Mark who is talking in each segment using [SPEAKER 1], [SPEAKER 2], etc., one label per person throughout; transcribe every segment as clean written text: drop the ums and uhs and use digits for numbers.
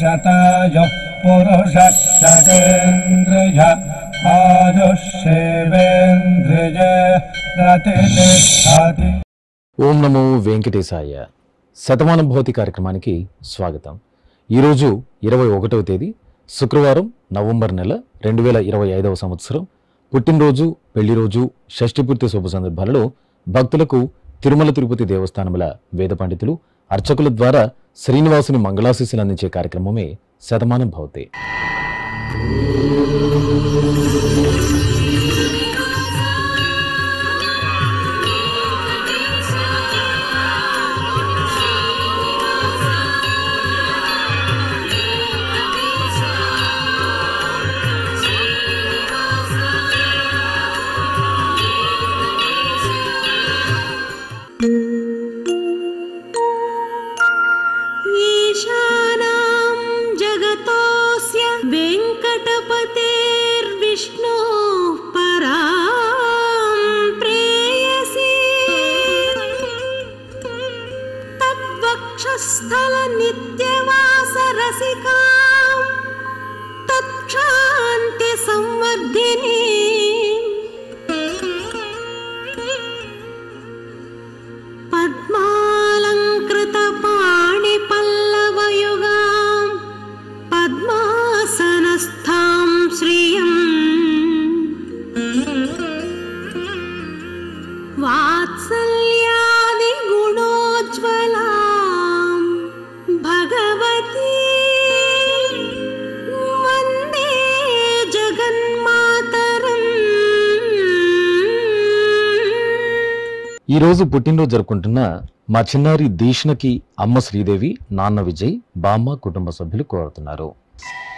[SPEAKER 1] शतायुः पुरुषः शतेन्द्रिय आयुष्येवेन्द्रिये प्रतिष्ठति।
[SPEAKER 2] ఓం నమో వెంకటేశాయ. శతమానం భవతి కార్యక్రమానికి స్వాగతం. ఈరోజు 21వ తేదీ శుక్రవారం, నవంబర్ నెల 2025వ సంవత్సరం. పుట్టినరోజు, పెళ్లి రోజు, షష్ఠిపూర్తి శుభ సందర్భాలలో భక్తులకు తిరుమల తిరుపతి దేవస్థానముల వేద పండితులు, అర్చకుల ద్వారా శ్రీనివాసుని మంగళాశీస్సులు అందించే కార్యక్రమమే శతమానం భవతి.
[SPEAKER 3] स्थल नित्यवास रसिकां तत्क्षान्ति संवर्धिनी पद्मालंकृत पाणि पल्लवयुगां पद्मासनस्थां श्रियं वात्सल्यादि गुणोज्ज्वला भगवती वंदे जगन्मातरम्.
[SPEAKER 2] ఈరోజు పుట్టినరోజు జరుపుకుంటున్న మా చిన్నారి దీష్ణకి అమ్మ శ్రీదేవి, నాన్న విజయ్, బామ్మ కుటుంబ సభ్యులు కోరుతున్నారు.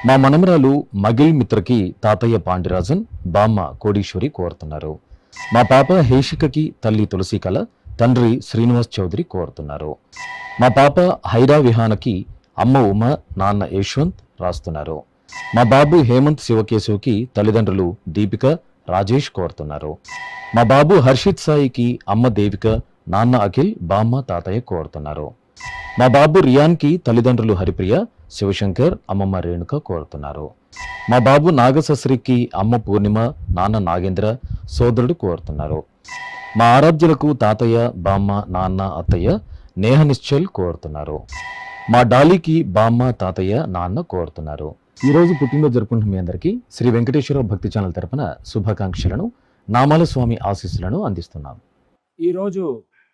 [SPEAKER 2] మా మనమరాలు మగిల్ మిత్రకి తాతయ్య పాండిరాజన్, బామ్మ కోడీశ్వరి కోరుతున్నారు. మా పాప హేషికకి తల్లి తులసికళ, తండ్రి శ్రీనివాస్ చౌదరి కోరుతున్నారు. మా పాప హైరా విహానకి అమ్మ ఉమ, నాన్న యశ్వంత్ రాస్తున్నారు. మా బాబు హేమంత్ శివకేశవ్కి తల్లిదండ్రులు దీపిక, రాజేష్ కోరుతున్నారు. మా బాబు హర్షిత్ సాయికి అమ్మ దేవిక, నాన్న అఖిల్, బామ్మ తాతయ్య కోరుతున్నారు. మా బాబు రియాన్కి తల్లిదండ్రులు హరిప్రియ, శివశంకర్, అమ్మమ్మ రేణుక కోరుతున్నారు. మా బాబు నాగశస్రికి అమ్మ పూర్ణిమ, నాన్న నాగేంద్ర, సోదరుడు కోరుతున్నారు. మా ఆరాధ్యులకు తాతయ్య, బామ్మ, నాన్న, అత్తయ్య, నేహ నిశ్చల్ కోరుతున్నారు. మా డాలీకి బామ్మ, తాతయ్య, నాన్న కోరుతున్నారు. ఈరోజు పుట్టినరోజు జరుపుకుంటున్న మీ అందరికీ శ్రీ వెంకటేశ్వర భక్తి ఛానల్ తరపున శుభాకాంక్షలను, నామాల స్వామి ఆశీస్సులను అందిస్తున్నాం.
[SPEAKER 4] ఈరోజు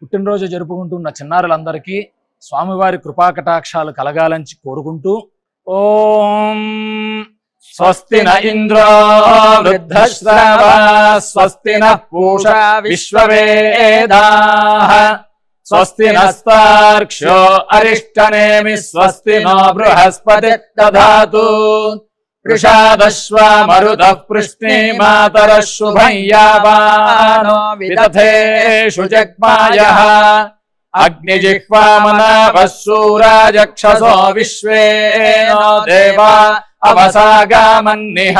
[SPEAKER 4] పుట్టినరోజు జరుపుకుంటున్న చిన్నారులందరికీ స్వామివారి కృపాకటాక్షాలు కలగాలని కోరుకుంటూ, ఓం స్వస్తి న ఇంద్రో వృద్ధశ్రవా స్వస్తి న పూషా విశ్వవేదాః స్వస్తి నస్తార్క్ష్యో అరిష్టనేమి స్వస్తి నో బృహస్పతి దధాతు వృషాదశ్వా మరుతః పృష్ణే మాతరః శుభం యావానో విదథేషు జగ్మాయః అగ్నిజిహ్వా మనాభః శూరాజక్షసో విశ్వే నో దేవా అవసాగామన్నిహ.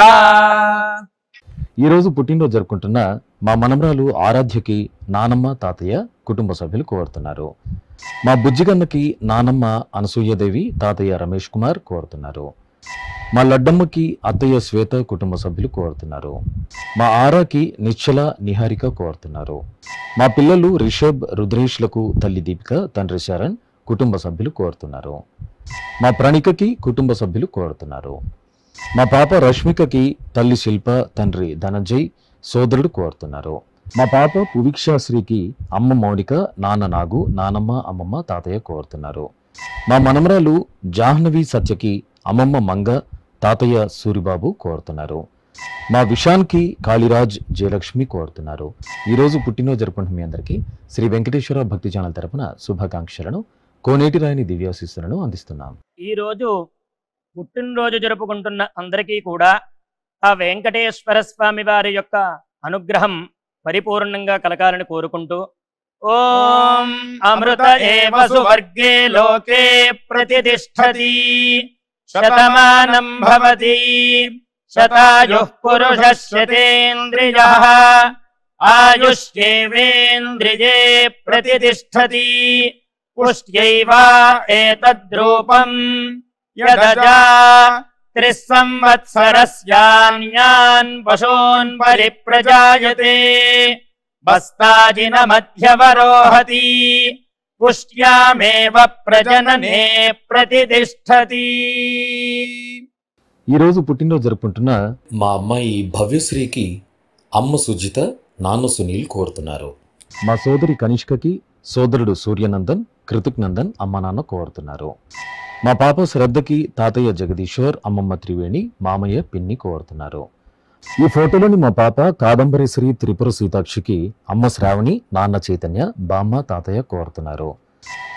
[SPEAKER 2] ఈరోజు పుట్టినరోజు జరుపుకుంటున్న మా మనమరాలు ఆరాధ్యకి నానమ్మ, తాతయ్య, కుటుంబ సభ్యులు కోరుతున్నారు. మా బుజ్జిగన్నకి నానమ్మ అనసూయదేవి, తాతయ్య రమేష్ కుమార్ కోరుతున్నారు. మా లడ్డమ్మకి అత్తయ్య శ్వేత, కుటుంబ సభ్యులు కోరుతున్నారు. మా ఆరాకి నిశ్చల, నిహారిక కోరుతున్నారు. మా పిల్లలు రిషబ్, రుద్రేష్లకు తల్లి దీపిక, తండ్రి శరణ్, కుటుంబ సభ్యులు కోరుతున్నారు. మా ప్రణికకి కుటుంబ సభ్యులు కోరుతున్నారు. మా పాప రష్మికకి తల్లి శిల్ప, తండ్రి ధనంజయ్, సోదరుడు కోరుతున్నారు. మా పాప పువిక్షాశ్రీకి అమ్మ మౌనిక, నాన్న నాగు, నానమ్మ, అమ్మమ్మ, తాతయ్య కోరుతున్నారు. మా మనమరాలు జాహ్నవి సత్యకి అమ్మమ్మ మంగ, తాతయ్య సూరిబాబు కోరుతున్నారు. మా విశాన్కి కాళీరాజ్, జయలక్ష్మి కోరుతున్నారు. ఈరోజు పుట్టినరోజు జరుపుకుంటున్న మీ అందరికీ శ్రీ వెంకటేశ్వర భక్తి ఛానల్ తరపున శుభాకాంక్షలను, కోనేటి రాయని దివ్యాశీస్సులను అందిస్తున్నాం.
[SPEAKER 5] ఈరోజు పుట్టినరోజు జరుపుకుంటున్న అందరికీ కూడా ఆ వెంకటేశ్వర స్వామి వారి యొక్క అనుగ్రహం పరిపూర్ణంగా కలగాలని కోరుకుంటూ, ఓం అమృత ఏవ సువర్గే లోకే ప్రతిష్ఠతి శతమానం భవతి శతాయుః పురుషः శతేంద్రియః ఆయుష్యేవేంద్రియే ప్రతిష్ఠతి పుష్ట్యైవ ఏతద్రూపం
[SPEAKER 4] యదజా 3 సంవత్సరస్యాన్యాన్ పశూన్ పరిప్రజాయతే బస్తాజిన మధ్యవరోహతి పుష్ట్యామేవ ప్రజననే ప్రతిష్ఠతి.
[SPEAKER 2] ఈరోజు పుట్టినరోజు జరుపుకుంటున్న మా అమ్మాయి భవ్యశ్రీకి అమ్మ సుజిత, నాన్న సునీల్ కోరుతున్నారు. మా సోదరి కనిష్కకి సోదరుడు సూర్యనందన్, కృతిక్ నందన్ అమ్మ నాన్న కోరుతున్నారు. మా పాప శ్రద్ధకి తాతయ్య జగదీశ్వర్, అమ్మమ్మ త్రివేణి, మామయ్య పిన్ని కోరుతున్నారు. ఈ ఫోటోలోని మా పాప కాదంబరేశ్వరి త్రిపుర సీతాక్షికి అమ్మ శ్రావణి, నాన్న చైతన్య, బామ్మ తాతయ్య కోరుతున్నారు.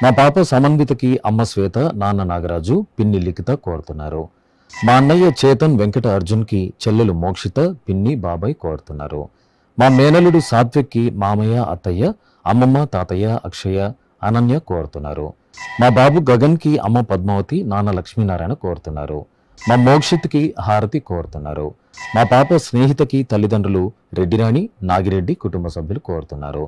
[SPEAKER 2] మా పాప సమన్వితకి అమ్మ శ్వేత, నాన్న నాగరాజు, పిన్ని లిఖిత కోరుతున్నారు. మా అన్నయ్య చేతన్ వెంకట అర్జున్కి చెల్లెలు మోక్షిత, పిన్ని బాబాయ్ కోరుతున్నారు. మా మేనలుడు సాత్విక్కి మామయ్య, అత్తయ్య, అమ్మమ్మ తాతయ్య, అక్షయ, అనన్య కోరుతున్నారు. మా బాబు గగన్కి అమ్మ పద్మావతి, నాన్న లక్ష్మీనారాయణ కోరుతున్నారు. మా మోక్షిత్కి హారతి కోరుతున్నారు. మా పాప స్నేహితకి తల్లిదండ్రులు రెడ్డిరాణి, నాగిరెడ్డి కుటుంబ సభ్యులు కోరుతున్నారు.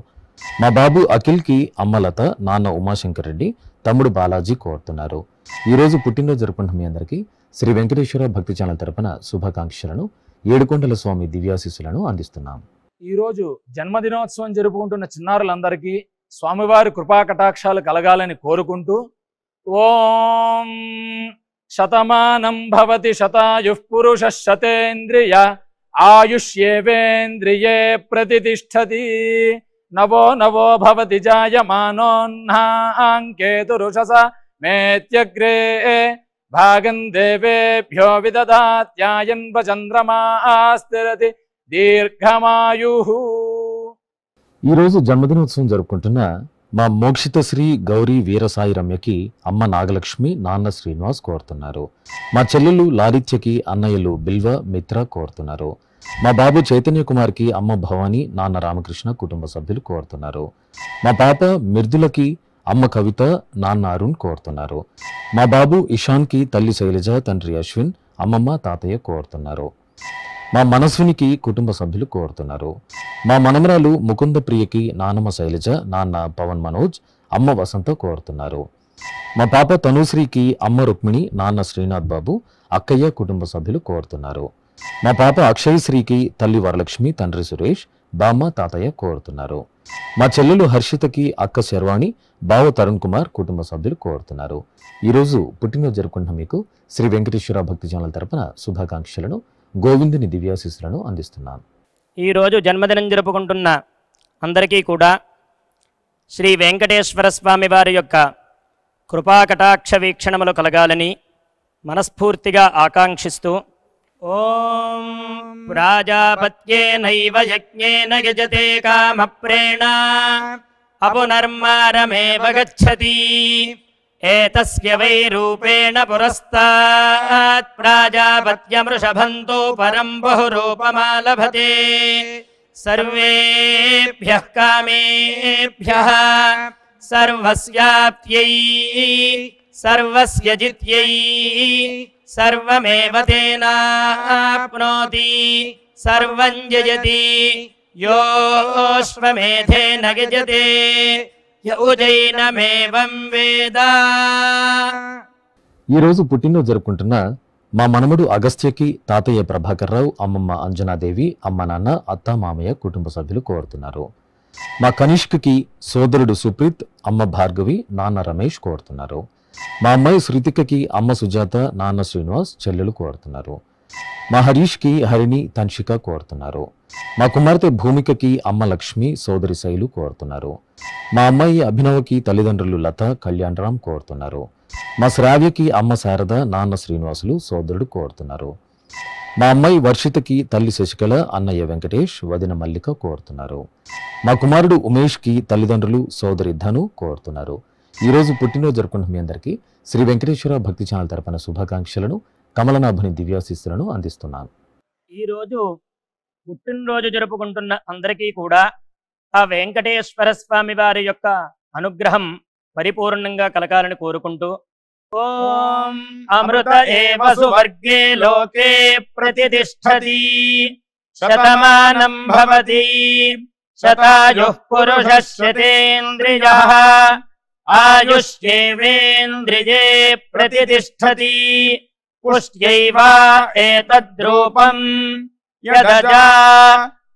[SPEAKER 2] మా బాబు అఖిల్కి అమ్మ లత, నాన్న ఉమాశంకర్ రెడ్డి, తమ్ముడు బాలాజీ కోరుతున్నారు. ఈరోజు పుట్టినరోజు జరుపుకుంటున్న మీ అందరికీ శ్రీ వెంకటేశ్వర భక్తి ఛానల్ తరపున శుభాకాంక్షలను, ఏడుకొండల స్వామి దివ్యాశీస్సులను అందిస్తున్నాం.
[SPEAKER 4] ఈరోజు జన్మదినోత్సవం జరుపుకుంటున్న చిన్నారులందరికీ స్వామివారి కృపా కటాక్షాలు కలగాలని కోరుకుంటూ ఓం శతమానం భవతి శతాయుః పురుషః శతేంద్రియ ఆయుష్యేవేంద్రియే ప్రతిష్ఠతి నవో నవో భవతి జాయమానోన్హాంకేతురుషస మేత్యగ్రే భాగం దేవేభ్యో విదదాత్యాయన్ చంద్రమాస్థిరతి దీర్ఘమాయుః.
[SPEAKER 2] ఈరోజు జన్మదినోత్సవం జరుపుకుంటున్న మా మోక్షిత శ్రీ గౌరీ వీరసాయి రమ్యకి అమ్మ నాగలక్ష్మి, నాన్న శ్రీనివాస్ కోరుతున్నారు. మా చెల్లెలు లాలిత్యకి అన్నయ్యలు బిల్వ, మిత్ర కోరుతున్నారు. మా బాబు చైతన్య కుమార్కి అమ్మ భవాని, నాన్న రామకృష్ణ కుటుంబ సభ్యులు కోరుతున్నారు. మా పాప మిర్దులకి అమ్మ కవిత, నాన్న అరుణ్ కోరుతున్నారు. మా బాబు ఇషాన్కి తల్లి శైలజ, తండ్రి అశ్విన్, అమ్మమ్మ తాతయ్య కోరుతున్నారు. మా మనస్వినికి కుటుంబ సభ్యులు కోరుతున్నారు. మా మనమరాలు ముకుంద ప్రియకి నానమ్మ శైలజ, నాన్న పవన్ మనోజ్, అమ్మ వసంత కోరుతున్నారు. మా పాప తనుశ్రీకి అమ్మ రుక్మిణి, నాన్న శ్రీనాథ్ బాబు, అక్కయ్య కుటుంబ సభ్యులు కోరుతున్నారు. మా పాప అక్షయ్ శ్రీకి తల్లి వరలక్ష్మి, తండ్రి సురేష్, బామ్మ తాతయ్య కోరుతున్నారు. మా చెల్లెలు హర్షితకి అక్క శర్వాణి, బావ తరుణ్ కుమార్ కుటుంబ సభ్యులు కోరుతున్నారు. ఈరోజు పుట్టినరోజు జరుపుకుంటున్న మీకు శ్రీ వెంకటేశ్వర భక్తి ఛానల్ తరపున శుభాకాంక్షలను, గోవిందుని దివ్యాశీస్సులను అందిస్తున్నాను.
[SPEAKER 5] ఈరోజు జన్మదినం జరుపుకుంటున్న అందరికీ కూడా శ్రీ వెంకటేశ్వర స్వామి వారి యొక్క కృపాకటాక్ష వీక్షణములు కలగాలని మనస్ఫూర్తిగా ఆకాంక్షిస్తూ ఓం ప్రాజాపత్యేనైవ యజ్ఞేన యజతే కామప్రేణ అపునర్మారమేవ గచ్చతి ఏతస్య వై రూపేణ పురస్తాత్ ప్రాజాపత్యమృషభంతో పరం బహురూపమాలభతే సర్వేభ్యః కామేభ్యః సర్వస్యాప్త్యై సర్వస్య జిత్యై సర్వమేవ తేనాప్నోతి సర్వం జయతి యోశ్వమేధేన గజతే యౌజైనమేవం వేద.
[SPEAKER 2] ఈరోజు పుట్టినరోజు జరుపుకుంటున్న మా మనమడు అగస్త్యకి తాతయ్య ప్రభాకర్ రావు, అమ్మమ్మ అంజనాదేవి, అమ్మ నాన్న, అత్త మామయ్య కుటుంబ సభ్యులు కోరుతున్నారు. మా కనిష్కకి సోదరుడు సుప్రీత్, అమ్మ భార్గవి, నాన్న రమేష్ కోరుతున్నారు. మా అమ్మాయి శృతికకి అమ్మ సుజాత, నాన్న శ్రీనివాస్, చెల్లెలు కోరుతున్నారు. మా హరీష్కి హరిణి, తన్షిక కోరుతున్నారు. మా కుమార్తె భూమికకి అమ్మ లక్ష్మి, సోదరి శైలు కోరుతున్నారు. మా అమ్మాయి అభినవకి తల్లిదండ్రులు లత, కళ్యాణరామ్ కోరుతున్నారు. మా శ్రావ్యకి అమ్మ శారద, నాన్న శ్రీనివాసులు, సోదరుడు కోరుతున్నారు. మా అమ్మాయి వర్షితకి తల్లి శశికళ, అన్నయ్య వెంకటేష్, వదిన మల్లిక కోరుతున్నారు. మా కుమారుడు ఉమేష్కి తల్లిదండ్రులు, సోదరి ధను కోరుతున్నారు. ఈరోజు పుట్టినరోజు జరుపుకుంటున్న మీ అందరికీ శ్రీ వెంకటేశ్వర భక్తి ఛానల్ తరపున శుభాకాంక్షలను, కమలనాభుని దివ్యాశీస్సులను అందిస్తున్నాను.
[SPEAKER 5] ఈరోజు పుట్టినరోజు జరుపుకుంటున్న అందరికీ కూడా ఆ వెంకటేశ్వర స్వామి వారి యొక్క అనుగ్రహం పరిపూర్ణంగా కలగాలని కోరుకుంటూ ఓం అమృత ఏవ సువర్గే లోకే ప్రతిష్ఠతి శతమానం భవతి శతాయుః పురుషః శతేంద్రియః आयुष्येवेन्द्रिये प्रतिष्ठति पुष्ट्यैव एतद्रूपम् यदजा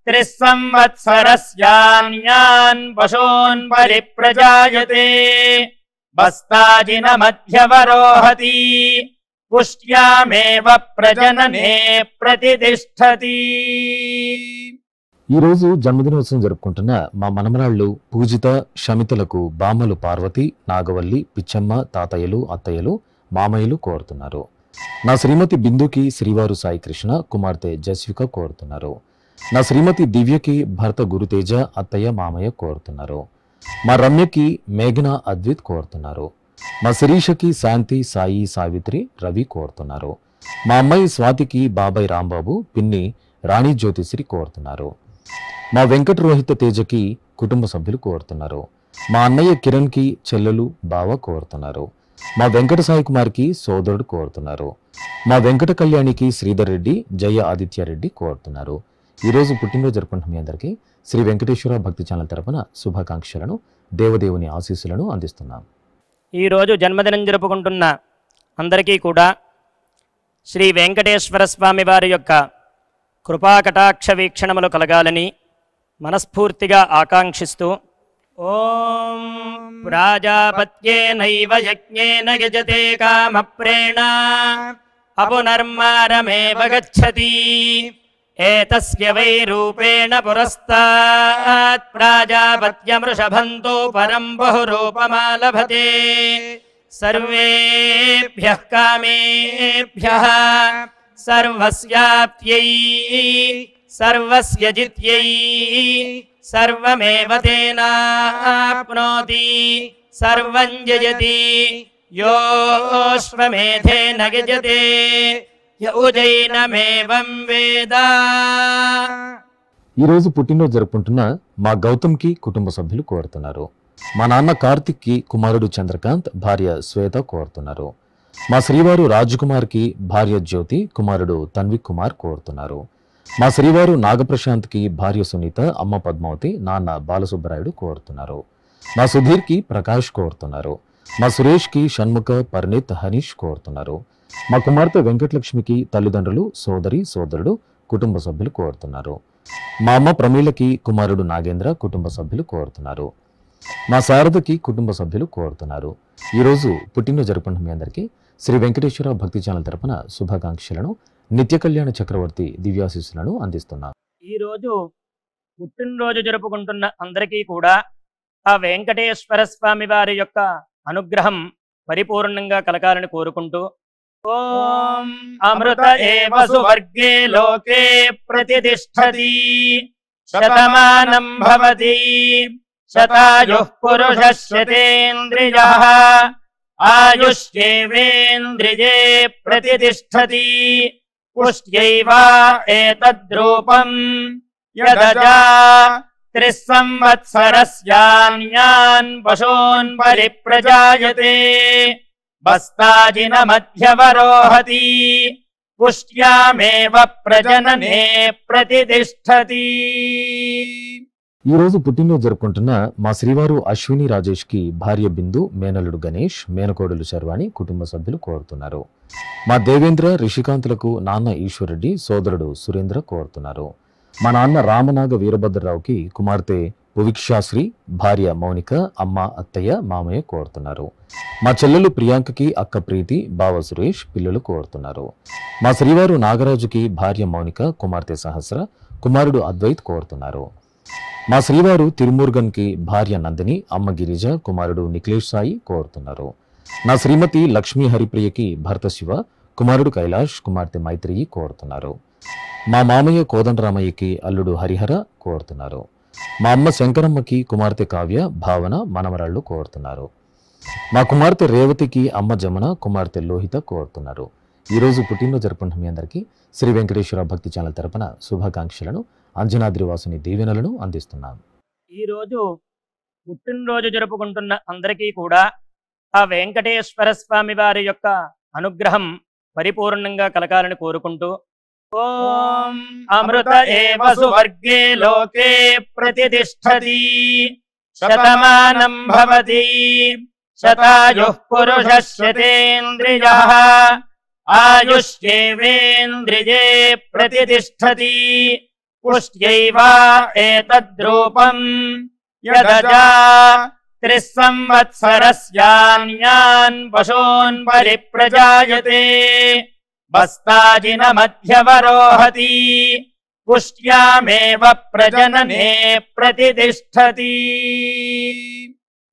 [SPEAKER 5] 3 संवत्सरस्यान्यान् पशून् परिप्रजायते बस्ताजिनमध्यवरोहति पुष्ट्यामेव प्रजनने प्रतिष्ठति।
[SPEAKER 2] ఈ రోజు జన్మదినోత్సవం జరుపుకుంటున్న మా మనమరాళ్ళు పూజిత శమితలకు బామ్మలు పార్వతి నాగవల్లి పిచ్చమ్మ తాతయ్యలు అత్తయ్యలు మామయ్యలు కోరుతున్నారు. నా శ్రీమతి బిందుకి శ్రీవారు సాయి కృష్ణ కుమార్తె జస్విక కోరుతున్నారు. నా శ్రీమతి దివ్యకి భర్త గురుతేజ అత్తయ్య మామయ్య కోరుతున్నారు. మా రమ్యకి మేఘన అద్విత్ కోరుతున్నారు. మా శిరీషకి శాంతి సాయి సావిత్రి రవి కోరుతున్నారు. మా అమ్మాయి స్వాతికి బాబాయ్ రాంబాబు పిన్ని రాణి జ్యోతిశ్రీ కోరుతున్నారు. మా వెంకట రోహిత తేజకి కుటుంబ సభ్యులు కోరుతున్నారు. మా అన్నయ్య కిరణ్కి చెల్లెలు బావ కోరుతున్నారు. మా వెంకట సాయి కుమార్కి సోదరుడు కోరుతున్నారు. మా వెంకట కళ్యాణికి శ్రీధర్ రెడ్డి జయ ఆదిత్య రెడ్డి కోరుతున్నారు. ఈరోజు పుట్టినరోజు జరుపుకుంటున్న మీ అందరికీ శ్రీ వెంకటేశ్వర భక్తి ఛానల్ తరపున శుభాకాంక్షలను దేవదేవుని ఆశీస్సులను అందిస్తున్నాం.
[SPEAKER 5] ఈరోజు జన్మదినం జరుపుకుంటున్న అందరికీ కూడా శ్రీ వెంకటేశ్వర స్వామి వారి యొక్క కృపాకటాక్ష వీక్షణములు కలగాలని మనస్ఫూర్తిగా ఆకాంక్షిస్తూ ఓం ప్రాజాపత్యేనైవ యజ్ఞేన యజతే కామప్రేణ అపునర్మారమేవ గచ్చతి ఏతస్య వై రూపేణ పురస్తాత్ ప్రాజాపత్యమృషభంతో పరం బహురూపమాలభతే సర్వేభ్యః కామేభ్యః సర్వస్యాప్త్యై సర్వస్య జిత్యై సర్వమేవ తేనాప్నోతి సర్వం జయతి యోష్వమేధేన గజతే యౌజైనమేవం వేద.
[SPEAKER 2] ఈరోజు పుట్టినరోజు జరుపుకుంటున్న మా గౌతమ్కి కుటుంబ సభ్యులు కోరుతున్నారు. మా నాన్న కార్తిక్కి కుమారుడు చంద్రకాంత్ భార్య శ్వేత కోరుతున్నారు. మా శ్రీవారు రాజకుమార్కి భార్య జ్యోతి కుమారుడు తన్విక్ కుమార్ కోరుతున్నారు. మా శ్రీవారు నాగప్రశాంత్కి భార్య సునీత అమ్మ పద్మావతి నాన్న బాలసుబ్బరాయుడు కోరుతున్నారు. మా సుధీర్కి ప్రకాష్ కోరుతున్నారు. మా సురేష్కి షణ్ముఖ పర్ణిత్ హనీష్ కోరుతున్నారు. మా కుమార్తె వెంకటలక్ష్మికి తల్లిదండ్రులు సోదరి సోదరుడు కుటుంబ సభ్యులు కోరుతున్నారు. మా అమ్మ ప్రమీలకి కుమారుడు నాగేంద్ర కుటుంబ సభ్యులు కోరుతున్నారు. మా శారదకి కుటుంబ సభ్యులు కోరుతున్నారు. ఈరోజు పుట్టినరోజు జరుపుకుంటున్న మీ అందరికీ శ్రీ వెంకటేశ్వర భక్తి ఛానల్ తరపున శుభాకాంక్షలను నిత్య కళ్యాణ చక్రవర్తి దివ్యాశీస్సులను అందిస్తున్నాం.
[SPEAKER 5] ఈరోజు పుట్టినరోజు జరుపుకుంటున్న అందరికీ కూడా ఆ వెంకటేశ్వర స్వామి వారి యొక్క అనుగ్రహం పరిపూర్ణంగా కలగాలని కోరుకుంటూ ఓం అమృత ఏవ సువర్గే లోకే ప్రతిష్ఠతి శతమానం భవతి శతాయుః పురుషः శతేంద్రియః ఆయుష్యేవేంద్రియే ప్రతిష్ఠతి పుష్ట్యైవ ఏతద్రూపం యదజా 3 సంవత్సరస్యాన్యాన్ పశూన్ పరిప్రజాయతే బస్తాజినమధ్యవరోహతి పుష్ట్యామేవ ప్రజననే ప్రతిష్ఠతి.
[SPEAKER 2] ఈరోజు పుట్టినరోజు జరుపుకుంటున్న మా శ్రీవారు అశ్విని రాజేష్కి భార్య బిందు మేనలుడు గణేష్ మేనకోడలు శర్వాణి కుటుంబ సభ్యులు కోరుతున్నారు. మా దేవేంద్ర రిషికాంతులకు నాన్న ఈశ్వరెడ్డి సోదరుడు సురేంద్ర కోరుతున్నారు. మా నాన్న రామనాగ వీరభద్రరావుకి కుమార్తె పువిక్షాశ్రీ భార్య మౌనిక అమ్మ అత్తయ్య మామయ్య కోరుతున్నారు. మా చెల్లెలు ప్రియాంకకి అక్క ప్రీతి బావ సురేష్ పిల్లలు కోరుతున్నారు. మా శ్రీవారు నాగరాజుకి భార్య మౌనిక కుమార్తె సహస్ర కుమారుడు అద్వైత్ కోరుతున్నారు. మా శ్రీవారు తిరుమూర్గన్కి భార్య నందిని అమ్మ గిరిజ కుమారుడు నిఖిలేష్ సాయి కోరుతున్నారు. నా శ్రీమతి లక్ష్మీ హరిప్రియకి భర్త శివ కుమారుడు కైలాష్ కుమార్తె మైత్రియి కోరుతున్నారు. మా మామయ్య కోదండరామయ్యకి అల్లుడు హరిహర కోరుతున్నారు. మా అమ్మ శంకరమ్మకి కుమార్తె కావ్య భావన మనమరాళ్ళు కోరుతున్నారు. మా కుమార్తె రేవతికి అమ్మ జమున కుమార్తె లోహిత కోరుతున్నారు. ఈరోజు పుట్టినరోజు జరుపుకుంటున్న మీ అందరికీ శ్రీ వెంకటేశ్వర భక్తి ఛానల్ తరపున శుభాకాంక్షలను అంజనాద్రివాసుని దీవెనలను అందిస్తున్నాం.
[SPEAKER 5] ఈరోజు పుట్టినరోజు జరుపుకుంటున్న అందరికీ కూడా ఆ వెంకటేశ్వర స్వామి వారి యొక్క అనుగ్రహం పరిపూర్ణంగా కలగాలని కోరుకుంటూ ఓం అమృత ఏవ సువర్గే లోకే ప్రతిష్ఠతి శతమానం భవతి శతాయుః పురుషः శతేంద్రియः ఆయుష్యేవేంద్రియే ప్రతిష్టతి పుష్ట్యైవ ఏతద్రూపం యదజా 3 సంవత్సరస్యాన్యాన్ పశూన్ పరిప్రజాయతే బస్తాజిన మధ్యవరోహతి పుష్ట్యామేవ ప్రజననే ప్రతిష్టతి.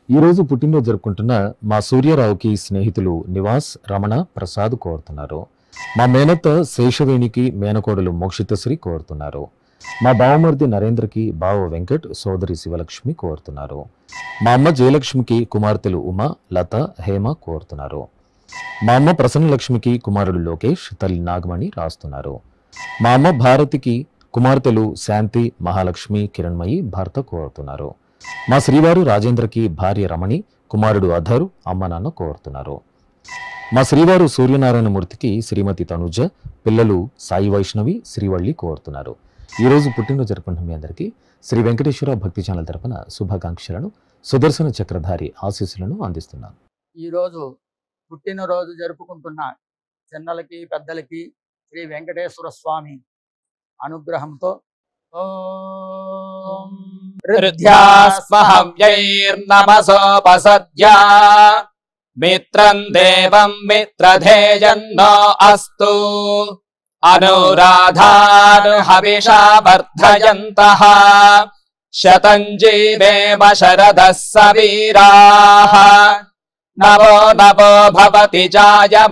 [SPEAKER 2] ఈ రోజు పుట్టినరోజు జరుపుకుంటున్న మా సూర్యరావుకి స్నేహితులు నివాస్, రమణ, ప్రసాద్ కోరుతున్నారు. మా మేనత్త శేషవేణికి మేనకోడలు మోక్షితశ్రీ కోరుతున్నారు. మా బావమర్ది నరేంద్రకి బావ వెంకట్, సోదరి శివలక్ష్మి కోరుతున్నారు. మా అమ్మ జయలక్ష్మికి కుమార్తెలు ఉమ, లత, హేమ కోరుతున్నారు. మా అమ్మ ప్రసన్నలక్ష్మికి కుమారుడు లోకేష్, తల్లి నాగమణి రాస్తున్నారు. మా అమ్మ భారతికి కుమార్తెలు శాంతి, మహాలక్ష్మి, కిరణ్మయి, భర్త కోరుతున్నారు. మా శ్రీవారు రాజేంద్రకి భార్య రమణి, కుమారుడు అధర్, అమ్మ నాన్న కోరుతున్నారు. మా శ్రీవారు సూర్యనారాయణమూర్తికి శ్రీమతి తనుజ, పిల్లలు సాయి వైష్ణవి, శ్రీవల్లి కోరుతున్నారు. ఈ రోజు పుట్టినరోజు జరుపుకుంటున్న మీ అందరికీ శ్రీ వెంకటేశ్వర భక్తి ఛానల్ తరపున శుభాకాంక్షలను, సుదర్శన చక్రధారి ఆశీస్సులను అందిస్తున్నాను.
[SPEAKER 6] ఈరోజు పుట్టినరోజు జరుపుకుంటున్న చిన్నలకి పెద్దలకి శ్రీ వెంకటేశ్వర స్వామి అనుగ్రహంతో ఓం
[SPEAKER 4] హృద్యాస్మహవ్యైర్నమసోపసద్యా మిత్రం దేవం మిత్రధేయన్నో అస్తు అనురాధాన్ హవిషా వర్ధయంతః శతం జీవేమ శరదః సవీరాః నవో నవో భవతి జాయమానోన్హాం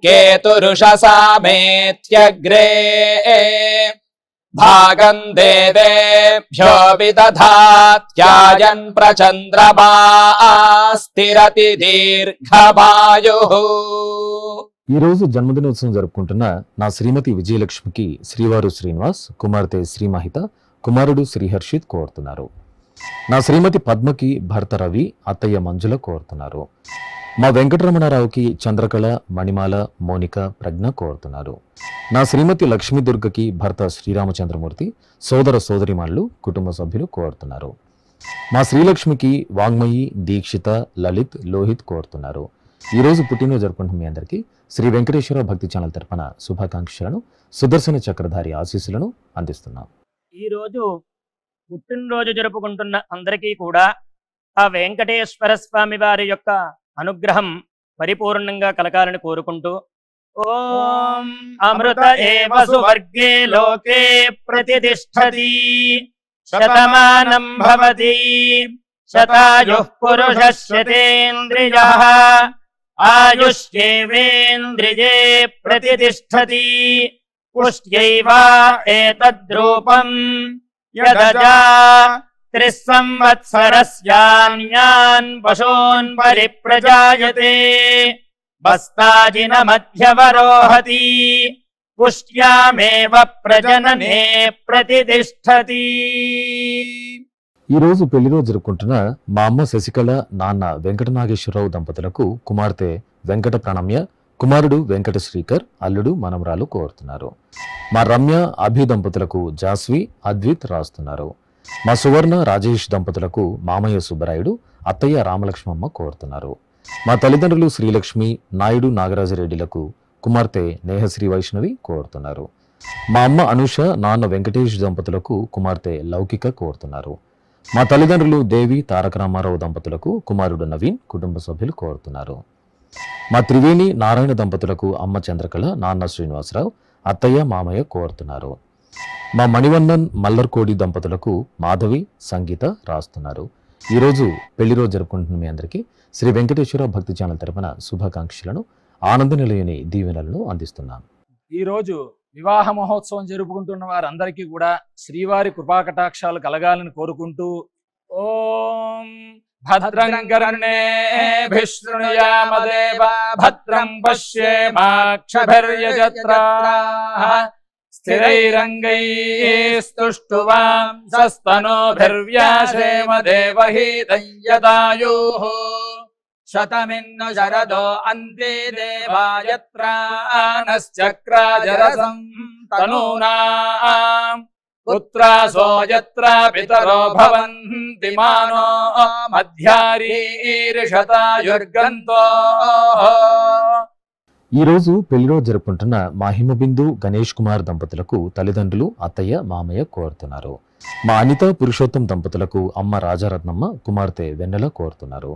[SPEAKER 4] కేతురుషసామేత్యగ్రే భాగం దేవేభ్యో విదధాత్యాయన్ ప్రచంద్రమా స్థిరతి దీర్ఘమాయుః.
[SPEAKER 2] ఈ రోజు జన్మదినోత్సవం జరుపుకుంటున్న నా శ్రీమతి విజయలక్ష్మికి శ్రీవారు శ్రీనివాస్, కుమార్తె శ్రీమహిత, కుమారుడు శ్రీహర్షిత్ కోరుతున్నారు. నా శ్రీమతి పద్మకి భర్త రవి, అత్తయ్య మంజుల కోరుతున్నారు. మా వెంకటరమణారావుకి చంద్రకళ, మణిమాల, మోనిక, ప్రజ్ఞ కోరుతున్నారు. నా శ్రీమతి లక్ష్మీదుర్గకి భర్త శ్రీరామచంద్రమూర్తి, సోదర సోదరిమణులు, కుటుంబ సభ్యులు కోరుతున్నారు. మా శ్రీలక్ష్మికి వాంగ్మయి, దీక్షిత, లలిత్, లోహిత్ కోరుతున్నారు. ఈ రోజు పుట్టినరోజు జరుపుకుంటున్న మీ అందరికీ శ్రీ వెంకటేశ్వర భక్తి ఛానల్ తరపున శుభాకాంక్షలను, సుదర్శన చక్రధారి ఆశీస్సులను అందిస్తున్నాం.
[SPEAKER 5] ఈ రోజు పుట్టినరోజు జరుపుకుంటున్న అందరికీ కూడా ఆ వెంకటేశ్వర స్వామి వారి యొక్క అనుగ్రహం పరిపూర్ణంగా కలగాలని కోరుకుంటూ ఓం అమృత ఏవ సువర్గే లోకే ప్రతిష్టతి శతమానం భవతి శతాయుః పురుషः శతేంద్రియः ఆయుష్యేవేంద్రియే ప్రతిష్టతి పుష్ట్యైవ ఏతద్రూపం యదజా 3 సంవత్సరస్యాన్యాన్ పశూన్ పరిప్రజాయతే బస్తాజిన మధ్యవరోహతి పుష్ట్యామేవ ప్రజననే ప్రతిష్టతి.
[SPEAKER 2] ఈ రోజు పెళ్లి రోజు జరుపుకుంటున్న మా అమ్మ శశికళ, నాన్న వెంకటనాగేశ్వరరావు దంపతులకు కుమార్తె వెంకట ప్రణమ్య, కుమారుడు వెంకట శ్రీకర్, అల్లుడు మనమరాలు కోరుతున్నారు. మా రమ్య, అభి దంపతులకు జాస్వి, అద్విత్ రాస్తున్నారు. మా సువర్ణ, రాజేష్ దంపతులకు మామయ్య సుబ్బరాయుడు, అత్తయ్య రామలక్ష్మమ్మ కోరుతున్నారు. మా తల్లిదండ్రులు శ్రీలక్ష్మి, నాయుడు నాగరాజరెడ్డిలకు కుమార్తె నేహశ్రీ వైష్ణవి కోరుతున్నారు. మా అమ్మ అనుష, నాన్న వెంకటేష్ దంపతులకు కుమార్తె లౌకిక కోరుతున్నారు. మా తల్లిదండ్రులు దేవి, తారక రామారావు దంపతులకు కుమారుడు నవీన్, కుటుంబ సభ్యులు కోరుతున్నారు. మా త్రివేణి, నారాయణ దంపతులకు అమ్మ చంద్రకళ, నాన్న శ్రీనివాసరావు, అత్తయ్య మామయ్య కోరుతున్నారు. మా మణివన్నన్, మల్లర్కోడి దంపతులకు మాధవి, సంగీత రాస్తున్నారు. ఈరోజు పెళ్లి రోజు జరుపుకుంటున్న మీ అందరికీ శ్రీ వెంకటేశ్వర భక్తి ఛానల్ తరపున శుభాకాంక్షలను, ఆనంద నిలయని దీవెనలను అందిస్తున్నాను.
[SPEAKER 4] ఈరోజు వివాహ మహోత్సవం జరుపుకుంటున్న వారందరికీ కూడా శ్రీవారి కృపాకటాక్షాలు కలగాలని కోరుకుంటూ ఓం భద్రం కర్ణేభిః శృణుయామదేవ భద్రం పశ్యేమాక్షభిర్యజత్రాః స్థిరైరంగైస్తుష్టువాంసస్తనోభిర్వ్యాసేమ దేవహీతం యదాయుః శతమిన్ను శరదో అంతే దేవాయత్రానశ్చక్రాజరసం తనూనాం పుత్రాసో యత్ర పితరో భవంతి మానో మధ్యారీర్షతాయుర్గంతో.
[SPEAKER 2] ఈ రోజు పెళ్లిరోజు జరుపుకుంటున్న మా హిమబిందు గణేష్ కుమార్ దంపతులకు తల్లిదండ్రులు అత్తయ్య మామయ్య కోరుతున్నారు. మా అనిత పురుషోత్తం దంపతులకు అమ్మ రాజారత్నమ్మ కుమార్తె వెన్నెల కోరుతున్నారు.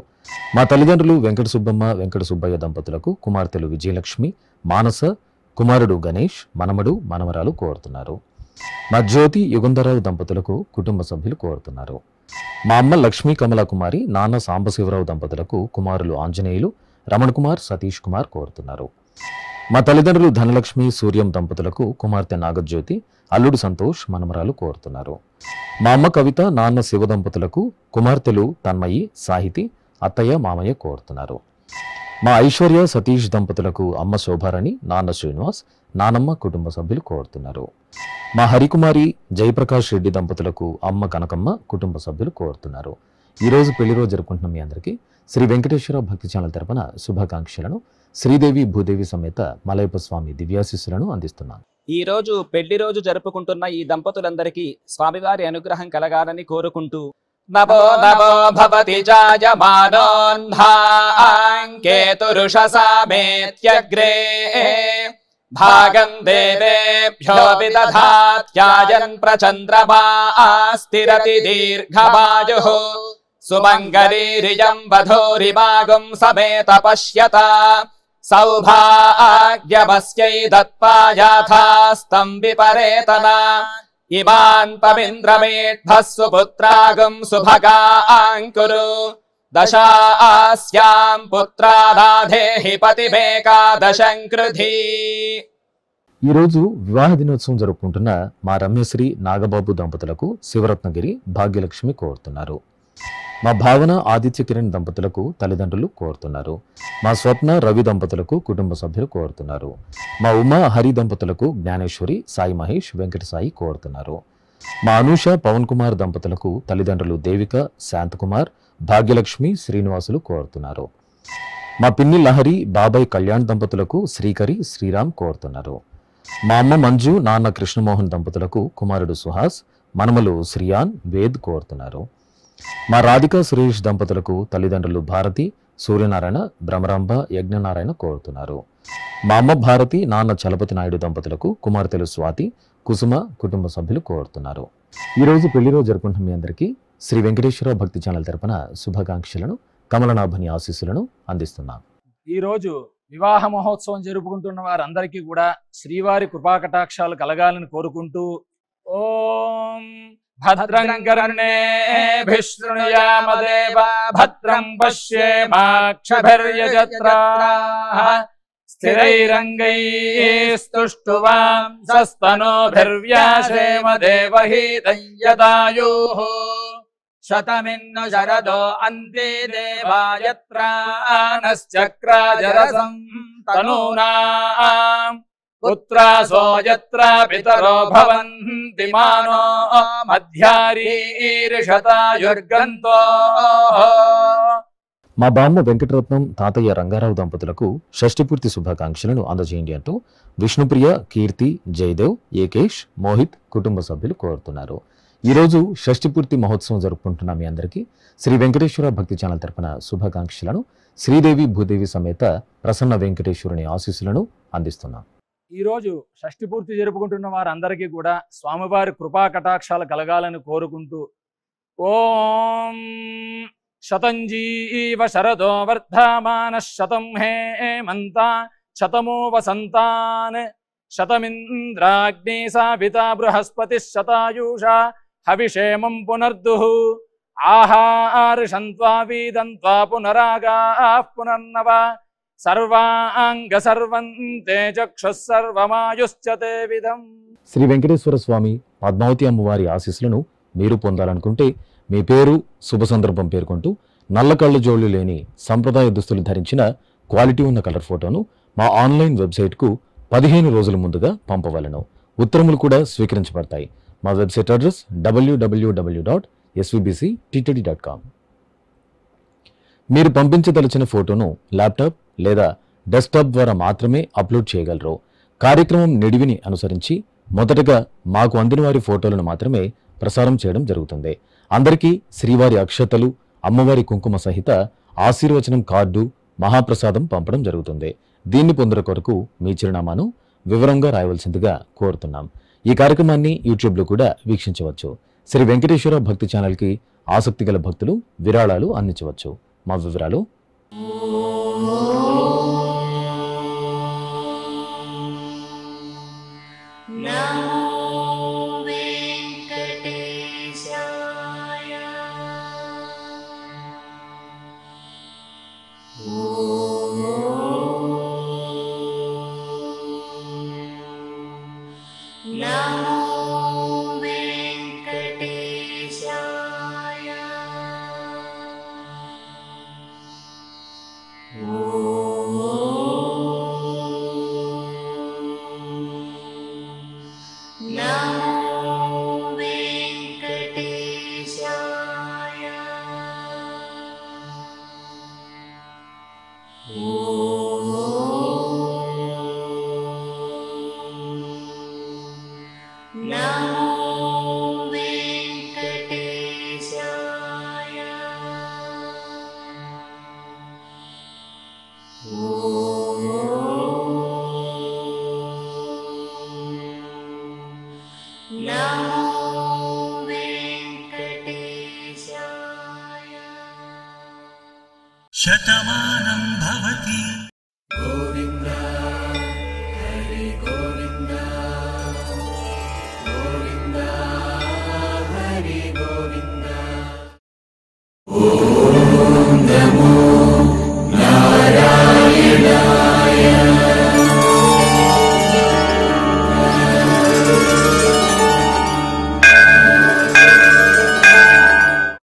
[SPEAKER 2] మా తల్లిదండ్రులు వెంకట సుబ్బమ్మ వెంకట సుబ్బయ్య దంపతులకు కుమార్తెలు విజయలక్ష్మి మానస కుమారుడు గణేష్ మనమడు మనమరాలు కోరుతున్నారు. మా జ్యోతి యుగంధరావు దంపతులకు కుటుంబ సభ్యులు కోరుతున్నారు. మా అమ్మ లక్ష్మీ కమలా కుమారి నాన్న సాంబశివరావు దంపతులకు కుమారులు ఆంజనేయులు రమణ కుమార్ సతీష్ కుమార్ కోరుతున్నారు. మా తల్లిదండ్రులు ధనలక్ష్మి సూర్యం దంపతులకు కుమార్తె నాగజ్యోతి అల్లుడు సంతోష్ మనమరాలు కోరుతున్నారు. మా అమ్మ కవిత నాన్న శివ దంపతులకు కుమార్తెలు తన్మయి సాహితి అత్తయ్య మామయ్య కోరుతున్నారు. మా ఐశ్వర్య సతీష్ దంపతులకు అమ్మ శోభారాణి నాన్న శ్రీనివాస్ నానమ్మ కుటుంబ సభ్యులు కోరుతున్నారు. మా హరికుమారి జయప్రకాష్ రెడ్డి దంపతులకు అమ్మ కనకమ్మ కుటుంబ సభ్యులు కోరుతున్నారు. ఈ రోజు పెళ్లి రోజు జరుపుకుంటున్న మీ అందరికీ శ్రీ వెంకటేశ్వర భక్తి ఛానల్ తరపున శుభాకాంక్షలను శ్రీదేవి భూదేవి సమేత మలయప్ప స్వామి దివ్యాశిస్సులను అందిస్తున్నాను.
[SPEAKER 7] ఈ రోజు పెళ్లి రోజు జరుపుకుంటున్న ఈ దంపతులందరికీ స్వామివారి అనుగ్రహం కలగాలని కోరుకుంటూ
[SPEAKER 4] నమో నమో భవతి జాయమానోన్హాంకేతురుషసామేత్యగ్రే భాగం దేవేభ్యో విదధాత్యాయన్ ప్రచంద్రమాస్తిరతి దీర్ఘమాయుః సుమంగళీరియం వధూరిమాగం సమేత పశ్యత సౌభాగ్యమస్యై దత్పాయాథాస్తం విపరేతన ఇమాన్ పవింద్రమేఢ్భస్సు పుత్రాగం సుభగాంకురు దశాస్యాం పుత్రానాధేహి పతిమేకాదశం కృధి.
[SPEAKER 2] ఈరోజు వివాహ దినోత్సవం జరుపుకుంటున్న మా రమ్యశ్రీ నాగబాబు దంపతులకు శివరత్నగిరి భాగ్యలక్ష్మి కోరుతున్నారు. మా భావన ఆదిత్య కిరణ్ దంపతులకు తల్లిదండ్రులు కోరుతున్నారు. మా స్వప్న రవి దంపతులకు కుటుంబ సభ్యులు కోరుతున్నారు. మా ఉమా హరి దంపతులకు జ్ఞానేశ్వరి సాయి మహేష్ వెంకట సాయి కోరుతున్నారు. మా అనూష పవన్ కుమార్ దంపతులకు తల్లిదండ్రులు దేవిక శాంతకుమార్ భాగ్యలక్ష్మి శ్రీనివాసులు కోరుతున్నారు. మా పిన్ని లహరి బాబాయ్ కళ్యాణ్ దంపతులకు శ్రీకరి శ్రీరామ్ కోరుతున్నారు. మా అమ్మ మంజు నాన్న కృష్ణమోహన్ దంపతులకు కుమారుడు సుహాస్ మనమలు శ్రియాన్ వేద్ కోరుతున్నారు. మా రాధికా సురేష్ దంపతులకు తల్లిదండ్రులు భారతి సూర్యనారాయణ భ్రమరాంబ యజ్ఞనారాయణ కోరుతున్నారు. మా అమ్మ భారతి నాన్న చలపతి నాయుడు దంపతులకు కుమార్తెలు స్వాతి కుసుమ కుటుంబ సభ్యులు కోరుతున్నారు. ఈరోజు పెళ్లి రోజు జరుపుకుంటున్న మీ అందరికీ శ్రీ వెంకటేశ్వర భక్తి ఛానల్ తరపున శుభాకాంక్షలను కమలనాభని ఆశీస్సులను అందిస్తున్నాం.
[SPEAKER 4] ఈ రోజు వివాహ మహోత్సవం జరుపుకుంటున్న వారందరికీ కూడా శ్రీవారి కృపాకటాక్షాలు కలగాలని కోరుకుంటూ ఓం భద్రం కర్ణేభిః శృణుయామదేవ భద్రం పశ్యేమాక్షభిర్యజత్రాః స్థిరైరంగైస్తుష్టువాంసస్తనోభిర్వ్యాసేమ దేవహీతం యదాయుః శతమిన్ను శరదో అంతే దేవాయత్రానశ్చక్రాజరసం తనూనాం పుత్రాసో యత్ర పితరో భవంతి మానో మధ్యారీర్షతాయుర్గంతో.
[SPEAKER 2] మా బామ్మ వెంకటరత్నం తాతయ్య రంగారావు దంపతులకు షష్ఠిపూర్తి శుభాకాంక్షలను అందజేయండి అంటూ విష్ణుప్రియ కీర్తి జయదేవ్ ఏకేష్ మోహిత్ కుటుంబ సభ్యులు కోరుతున్నారు. ఈరోజు షష్ఠిపూర్తి మహోత్సవం జరుపుకుంటున్న మీ అందరికీ శ్రీ వెంకటేశ్వర భక్తి ఛానల్ తరపున శుభాకాంక్షలను శ్రీదేవి భూదేవి సమేత ప్రసన్న వెంకటేశ్వరుని ఆశీస్సులను అందిస్తున్నాం.
[SPEAKER 4] ఈరోజు షష్ఠి పూర్తి జరుపుకుంటున్న వారందరికీ కూడా స్వామివారి కృపా కటాక్షాలు కలగాలని కోరుకుంటూ ఓం శతంజీవ శరదో వర్ధమాన శతం హేమంత శతమో వసంతాన్ శతమింద్రాగ్ని సావిత బృహస్పతి శతాయూషా హవిషేమం పునర్దుః ఆహార్షంత్వా వీదంత్వా పునరాగాః పునర్నవ సర్వాంగ సర్వంతే చక్షుః సర్వమాయుశ్చతే విధం.
[SPEAKER 2] శ్రీ వెంకటేశ్వర స్వామి పద్మావతి అమ్మవారి ఆశీస్సులను మీరు పొందాలనుకుంటే మీ పేరు శుభ సందర్భం పేర్కొంటూ నల్ల కళ్ళ జోళ్లు లేని సంప్రదాయ దుస్తులు ధరించిన క్వాలిటీ ఉన్న కలర్ ఫోటోను మా ఆన్లైన్ వెబ్సైట్కు 15 రోజుల ముందుగా పంపవలను. ఉత్తరములు కూడా స్వీకరించబడతాయి. మా వెబ్సైట్ అడ్రస్ www.svbcttd.com. మీరు పంపించదలిచిన ఫోటోను ల్యాప్టాప్ లేదా డెస్క్టాప్ ద్వారా మాత్రమే అప్లోడ్ చేయగలరు. కార్యక్రమం నిడివిని అనుసరించి మొదటగా మాకు అందిన వారి ఫోటోలను మాత్రమే ప్రసారం చేయడం జరుగుతుంది. అందరికీ శ్రీవారి అక్షతలు, అమ్మవారి కుంకుమ సహిత ఆశీర్వచనం కార్డు, మహాప్రసాదం పంపడం జరుగుతుంది. దీన్ని పొందడం కొరకు మీ చిరునామాను వివరంగా రాయవలసిందిగా కోరుతున్నాం. ఈ కార్యక్రమాన్ని యూట్యూబ్లో కూడా వీక్షించవచ్చు. శ్రీ వెంకటేశ్వర భక్తి ఛానల్కి ఆసక్తి గల భక్తులు విరాళాలు అందించవచ్చు. మా వివరాలు:
[SPEAKER 8] శతమానం